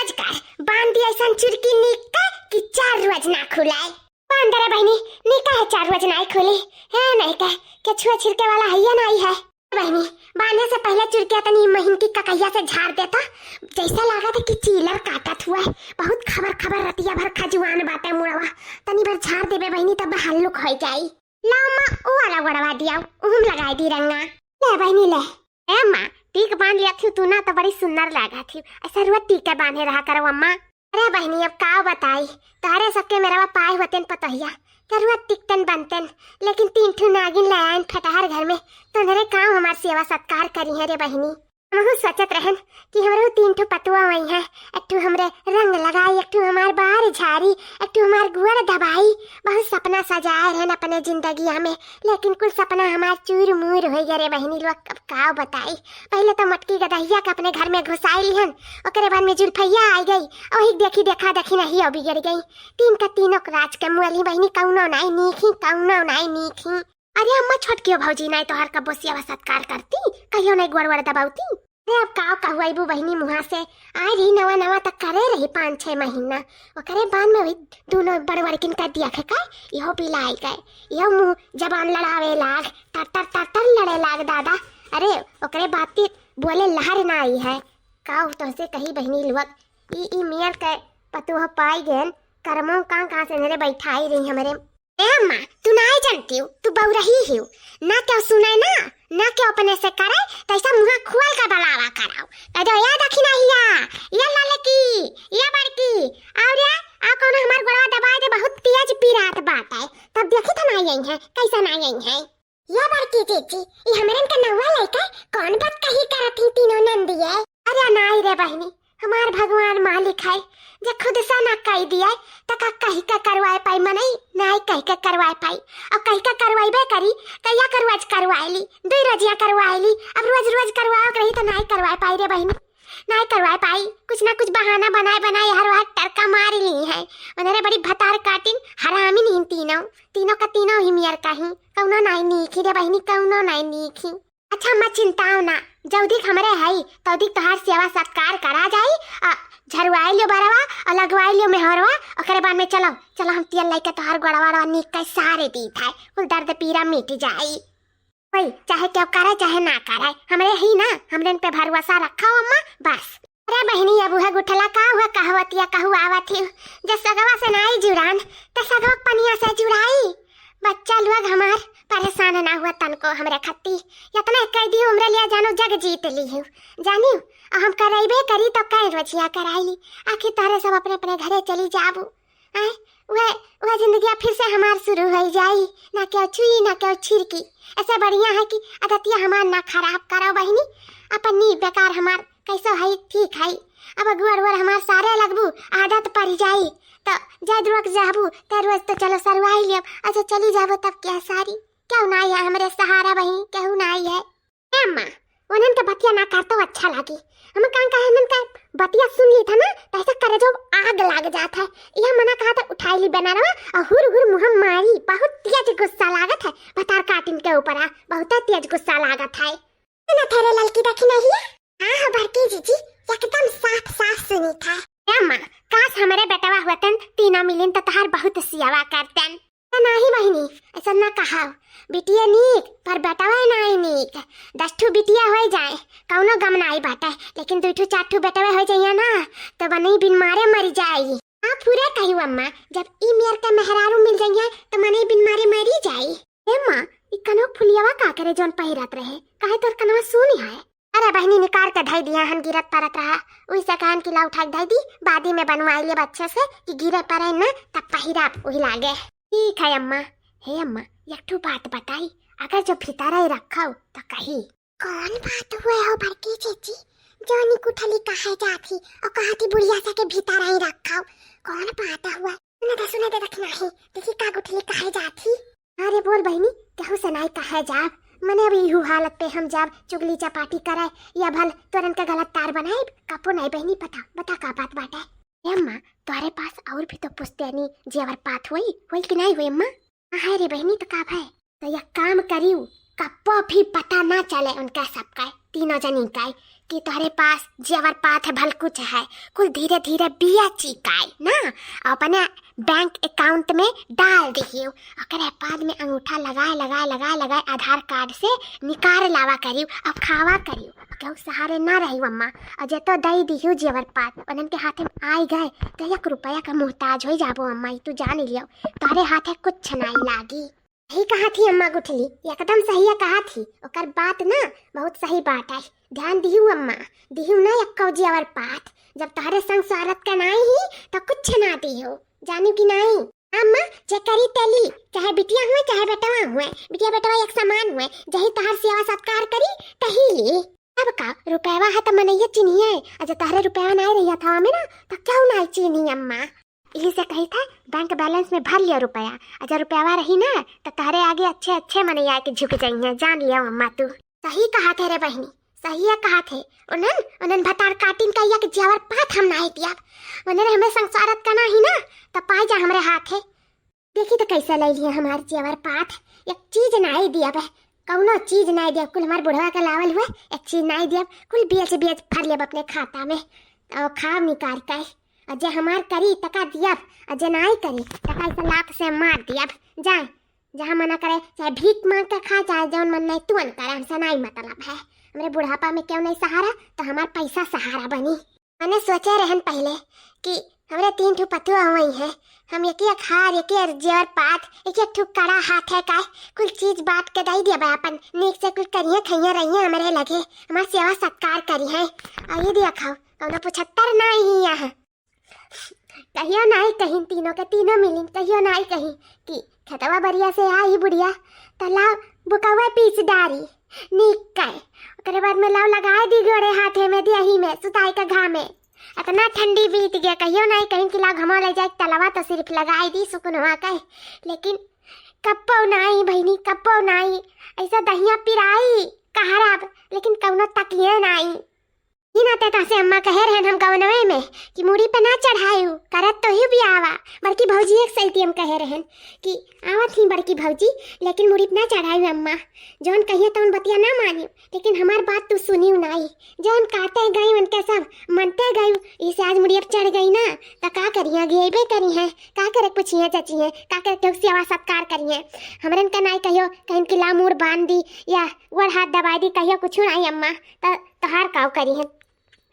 रोज कर बांध दिया ऐसा चुरकी निका कि 4 रोज ना खुलाए। बांध रे बहनी निका है 4 रोज ना खुले है नहीं कह के छुआ छिलके वाला है या नहीं है। बहनी बांधने से पहले चुरकिया तनी महीन की ककैया से झाड़ देता, जैसा लगा था कि चीलर काटत हुआ है। बहुत खबर खबर रतिया भर खजुआन बाटे मुड़वा, तनी भर झाड़ देबे बहनी तब हल्लुक हो जाई। ला मां ओ वाला गड़वा दिया उहम लगाई दी रंगा। ले बहनी ले ए मां टीक बांध लिया थी तू ना तो बड़ी सुंदर लगा थी, ऐसा रुआ टीके बांधे रहा करो अम्मा। अरे बहनी अब का बताई तारे सबके मेरा पाए होतेन पतहिया करुआ टिकटन बनतन, लेकिन 3 ठू नागिन लायन फटहर घर में तो मेरे काम हमार सेवा सत्कार करी है रे बहनी। हम सोचत रहन कि हमरो 3 ठू पतुआ वही है, एक ठू हमरे रंग लगाई, एक ठू हमार बाहर झाड़ी, एक ठू हमार गुड़ दबाई। बहुत सपना सजाए रहन अपने जिंदगी में, लेकिन कुल सपना हमार चूर मूर हो गए रे बहनी। लोग अब का बताई, पहले तो मटकी गदहिया के अपने घर में घुसाई लिहन, ओकरे बाद में जुल्फैया आई गई, वही देखी देखा देखी नहीं अब बिगड़ गई। 3 का 3 राज के मुअली बहनी कौनो नहीं नीखी कौनो नहीं नीखी। अरे अम्मा छोटकियो भौजी नहीं तो हर कबो सेवा सत्कार करती, कहियो नहीं गोड़ दबावती। अरे अब का कहवाईबू बहनी मुहा से आई रही नवा नवा तक करे रही 5-6 महीना, ओकरे बाद में वही दोनों बड़ किन कर दिया खे का इहो पिलाई गए, इहो मुंह जबान लड़ावे लाग, टर टर टर लड़े लाग दादा। अरे ओकरे बाती बोले लहर ना आई है का तो से कही बहनी लोग ई मियर के पतुह पाई गेन करमो कहां से मेरे बैठाई रही हमारे। ए अम्मा तू नहीं जानती हो, तू बहु रही हो ना, क्यों सुने ना क्यों अपने से करे तैसा मुंह खोल कर बलावा कराओ। कदो याद रखी नहीं या लाले की या बड़की और या आ कौन हमार गोड़वा दबाए दे बहुत तेज पीरात बात है, तब देखी तो नहीं आई है कैसा नहीं आई है। या बड़की चीची ये हमरन का नवा लइका कौन बात कही करत ही तीनों नंदी है। अरे नहीं रे बहनी हमार भगवान मालिक है, जे खुद से ना कह दिया तो का कही का करवाए पाई मने नहीं कह के करवाए पाई, और कह के करवाइबे करी कहिया करवाज करवाइली 2 रजिया करवाइली, अब रोज रोज करवाओ रही तो नहीं करवाए पाई रे बहनी नहीं करवाए पाई। कुछ ना कुछ बहाना बनाए हर वक्त टरका मार ली है, उन्हें बड़ी भतार काटिन हरामी नीन तीनों का तीनों ही मियर कहीं कौनो नहीं नीखी रे बहनी कौनो नहीं नीखी। अच्छा मैं चिंताओ ना जल्दी हमरे है तौदी तोहार सेवा सत्कार करा जाई, झरवाई लियो बरवा और लगवाई लियो मेहरवा, ओकरे बाद में चलो हम तेल लेके तोहार गोड़वा निक के सारे दी था कुल दर्द पीरा मिट जाई। वही चाहे क्यों करे चाहे ना करे हमरे ही ना, हमरे पे भरोसा रखा अम्मा बस। अरे बहनी अब है गुठला का हुआ कहवतिया कहू आवत ही जब सगवा से नहीं जुड़ान तो सगवा पनिया से जुड़ाई। बच्चा लोग हमार परेशान ना हुआ तनको हमरे खत्ती इतना कह दी हमरे लिया जानो जग जीत ली हूँ जानी, हम कराइबे करी तो कई रोजिया कराई आखिर तारे सब अपने अपने घरे चली जाबू। वह जिंदगी फिर से हमार शुरू हो जाई, ना क्यों छुई ना क्यों छिड़की। ऐसा बढ़िया है कि आदतिया हमार ना खराब करो बहनी, अपनी बेकार हमार कैसा है ठीक है। अब गुड़ हमार सारे लगबू आदत पड़ जाई तो जद रुक जाबू तो रोज तो चलो सरवाई लियो, अच्छा चली जाबो तब क्या सारी क्यों ना है हमारे सहारा बहनी क्यों ना है। अम्मा उन्हन के बतिया ना कर तो अच्छा लगी, हम कहन का बतिया सुन ली था ना तो ऐसा करे जो आग लग जाता है। यह मना कहा था उठाई ली बना रहा और हुर मुँह मारी, बहुत तेज गुस्सा लागत है बतार काटिन के ऊपर बहुत तेज गुस्सा लागत है ना। तेरे लड़की देखी नहीं है हाँ बड़की जीजी एकदम साफ सुनी था। अम्मा काश हमारे बेटवा हुतन तीनों मिलिन तो तहार बहुत सेवा करतन। नहीं बहनी ऐसा ना कहा, बिटिया नीक पर बेटवा नहीं नीक। 10 ठू बिटिया हो जाए कौनो गम नहीं बाटे, लेकिन 2 ठू 4 ठू बेटवा हो जाइए ना तो बनी बिन मारे मर जाएगी। आप पूरे कही अम्मा जब ई मेयर के मेहरारू मिल जाइए तो मने बिन मारे मरी जाई। अम्मा ई कनो फुलियावा का करे जोन पहिरत रहे काहे तोर कनवा सुनी है। अरे बहनी निकाल के ढाई दिया हन गिरत परत रहा उसे कहन की ला उठा ढाई दी बादी में बनवाई ले बच्चे से कि गिरे परे ना तब पहिरा वही लागे। ठीक है अम्मा। हे अम्मा एक ठू बात बताई, अगर जो भीतर ही रखा हो तो कही कौन बात हुए हो बड़की चीची जोनी कुठली कहे जाती और कहती बुढ़िया से के भीतर ही रखा हो कौन बात हुआ सुने दे रखना है देखी का गुठली कहे जाती। अरे बोल बहनी कहू से नहीं कहे जा मने अभी यू हालत पे हम जब चुगली चपाटी करे या भल तुरंत का गलत तार बनाए कपो नहीं बहनी बता का बात बाटे। अम्मा तुम्हारे पास और भी तो पुश्तैनी जेवर पात हुई कि नहीं हुई अम्मा। हाँ रे बहनी तो का भाई तो यह काम करियो कपो भी पता ना चले उनका सबका तीनों जनी का कि तुम्हारे पास जेवर पात है भल कुछ है, कुल धीरे धीरे बिया चिकाई ना अपने बैंक अकाउंट में डाल दियो। ओकरे बाद में अंगूठा लगाए लगाए लगाए लगाए आधार कार्ड से निकाल लावा करियो, अब खावा करियो, केहू सहारे ना रही अम्मा। और जे तो दई दियो जेवर पात उनन के हाथे में आई गए तो 1 रुपया का मोहताज हो जाबो अम्मा। ई तू जान लियो, तारे हाथे कुछ नहीं लागी। सही कहा थी अम्मा गुठली, एकदम सही है कहा थी। ओकर बात ना बहुत सही बात है, ध्यान दिहू अम्मा, दिहू ना यक्को जेवर पात। जब तारे संग स्वागत का नहीं ही तो कुछ ना दियो, जानी कि नहीं अम्मा। जे करी तेली, चाहे बिटिया हुए चाहे बेटवा हुए, बिटिया बेटवा एक समान हुए, जही तहार सेवा सत्कार करी तही ले। अब का रुपयावा है तो मनैया चिन्हिए, अजय तारे रुपया नहीं रही था हमें ना तो क्यों नहीं चिन्ही अम्मा। यही से कही था बैंक बैलेंस में भर लिया रुपया, अगर रुपयावा रही ना तो तारे आगे अच्छे अच्छे मनैया के झुक जाइए, जान लिया अम्मा तू। सही कहा थे रे बहनी, सही है कहा थे। उन्हन भतार काटिन कहिया के जेवर पात हम नहीं दिया, उन्हें हमें संसारत करना ही ना तो पाई जा हमरे हाथे। देखी तो कैसे ले लिया हमारे जेवर पात, एक चीज नहीं दिया बे, कौनो चीज नहीं दिया, कुल हमारे बुढ़वा का लावल हुआ एक चीज नहीं दिया, कुल बेच बेच भर लिया अपने खाता में और खा निकाल कर। अजय हमार करी तका दिया, अजय नहीं करी तका ऐसा लात से मार दिया। जाए जहाँ मना करे चाहे भीख मांग कर खा, चाहे जौन मन नहीं तुअन करे, हमसे नहीं मतलब है। हमारे बुढ़ापा में क्यों नहीं सहारा तो हमार पैसा सहारा बनी। मैंने सोचे रहन पहले कि हमारे 3 ठू पतुआ हुई है, हम एक एक हार एक एक जेवर पात एक एक ठू कड़ा हाथ है का कुल चीज बांट के दई दिया अपन नीक से कुल करिए खइया रहिए, हमारे लगे हमार सेवा सत्कार करी है। और ये दिया खाओ कौनो 75 नहीं यहाँ कहियो नहीं कहीं, तीनों के तीनों मिली कहियो नहीं कहीं कि खतवा बरिया से आई बुढ़िया तलाव बुकावा पीछ डारी नीक कर। ओकरे बाद में लाव लगाए दी गोड़े हाथे में दिया में सुताई का घा में, इतना ठंडी बीत गया कहियो नहीं कहीं कि लाव घमा ले जाए तलवा तो सिर्फ लगाई दी सुकुन हुआ कह। लेकिन कप्पो नहीं बहनी कप्पो नहीं, ऐसा दहिया पिराई कहराब लेकिन कौनो तकिए नहीं। ही ना ते से अम्मा कहे रहे हम कवनवे में कि मूड़ी पे ना चढ़ायू करत तो ही भी आवा। बड़की भौजी एक सही हम कहे रहे कि आवत ही बड़की भौजी लेकिन मूड़ी पे ना चढ़ायू अम्मा, जौन कहिए तो उन बतिया ना मानियो, लेकिन हमार बात तू सुनियो नहीं, जौन कहते गई उनके सब मनते गई। इसे आज मुड़िया पे चढ़ गई ना तो का करिए गेबे करी है, का करे पूछिए चाचिए, का करे तो सेवा सत्कार करिए। हमरन का नहीं कहियो कहीं कि ला मुड़ बांध दी या वड़ हाथ दबा दी, कहियो कुछ नहीं अम्मा तो तहार काव करी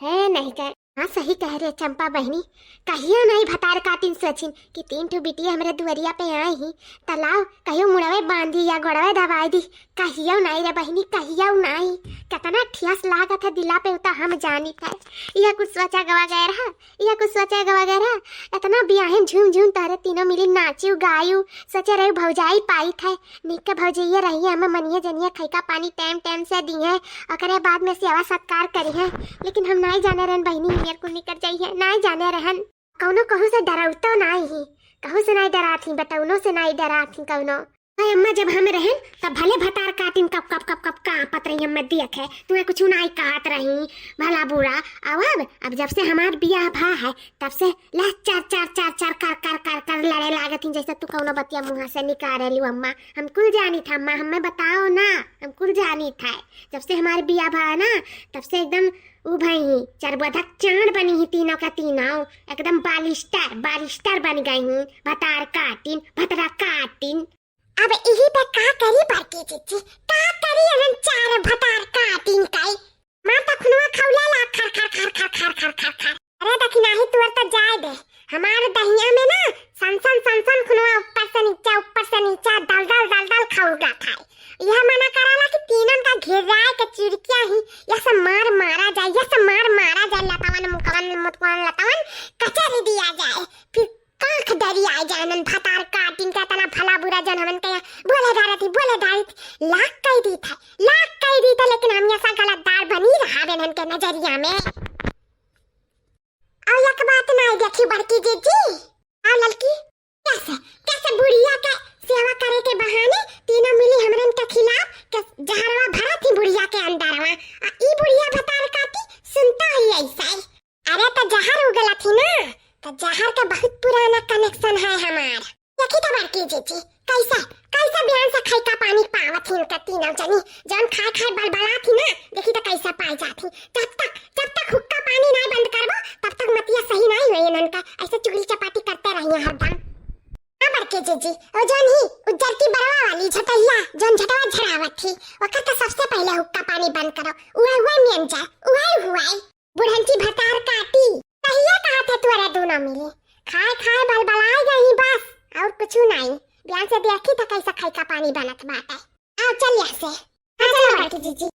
है नहीं कर। हाँ सही कह रहे चंपा बहनी, कहियो नहीं भतार काटिन सोचिन कि 3 ठू बिटिया हमारे दुआरिया पे आई ही तलाव कहियो मुड़वे बांधी या गोड़वे दबाई दी, कहियो नहीं रे बहनी कहियो नहीं। कितना ठियास लागत है दिला पे उता हम जानी था। यह कुछ सोचा गवा गया रहा, यह कुछ सोचा गवा गया रहा, इतना बियाहन झूम झूम तारे तीनों मिली नाचियो गायू, सोचे रहे भौजाई पाई थे निक के भौजैया रही हमें मनिए जनिए खैका पानी टाइम टाइम से दी है और बाद में सेवा सत्कार करी है। लेकिन हम नहीं जाने रहन बहनी मेरे को निकल जाइए, नहीं जाने रहन कौनो कहूँ से डरावतो नहीं ही, कहूँ से नहीं डरा थी बटौनों से नहीं डरा थी कौनो। अम्मा जब हम रहन तब भले भतार काटिन कप कप कप कप का पत्र अम्मा दियक है, तुम्हें कुछ नहीं कहत रही भला बुरा। अब जब से हमार बियाह भा है तब से ला चार चार चार चार कर कर कर कर लड़े लागत ही, जैसे तू कौनो बतिया मुँह से निकाल रही अम्मा। हम कुल जानी था अम्मा, हमें बताओ ना, हम कुल जानी था। जब से हमारे बियाह भा ना तब से एकदम उ भई चरबधक चांद बनी ही तीनों का तीनों, एकदम बालिस्टर बन गई ही भतार काटिन भतरा काटिन। अब यही पे का करी बड़की चिच्ची, का करी अनन 4 भतार काटिन कई माता खुनवा खौला ला खर खर खर खर खर खर खर खर। अरे देखी नाही तुअर तो जाए दे, हमारे दहिया में ना सन खुनवा ऊपर से नीचा दल दल दल दल खाऊगा खाए। यह मना कराला कि तीनों का घेराए के चिड़किया ही यह सब मार मारा जाए, यह सब मार मारा जाए, लतावन मुतवन लतावन कचरी दिया जाए, फिर कांख डरी आ जाए नन भतार काटिन का तना भला बुरा जन हमन के बोले डारी थी लाख कह दी था, लेकिन हम ऐसा गलतदार बनी रहा बेनन के नजरिया में। और एक बात नहीं देखी बड़की जीजी और लड़की कैसे बुढ़िया के सेवा करे के बहाने तीनों मिली हमरन के खिलाफ जहरवा भरा थी बुढ़िया के अंदरवा। ई बुढ़िया भतार काटी सुनता ही ऐसा। अरे तो जहर उगला थी ना तो जहर का बहुत पुराना कनेक्शन है हमार, देखी तो बड़की जीजी कैसा कैसा बयान से खाई का पानी पावत ही का तीनों जनी जन खाए खाए बलबला थी ना देखी तो कैसा पाई जाती जब तक हुक्का पानी नहीं बंद करबो तब तक मतिया सही नहीं होई नन का ऐसे चुगली चपाटी करते रहिए हरदम। हां बड़की जीजी ओ जन ही उज्जर की बरवा वाली झटैया जन झटवा झड़ावत थी वक्त तो सबसे पहले हुक्का पानी बंद करो उहे मियन जा उहे बुढ़ंती भतार काटी कहिया कहा थे तुअरा दोनों मिले खाए खाए बलबलाए गई बस और कुछ नहीं बयान से देखी तो कैसा खाई का पानी बनत बाटे आओ चल यहाँ से हाँ चलो बड़की जीजी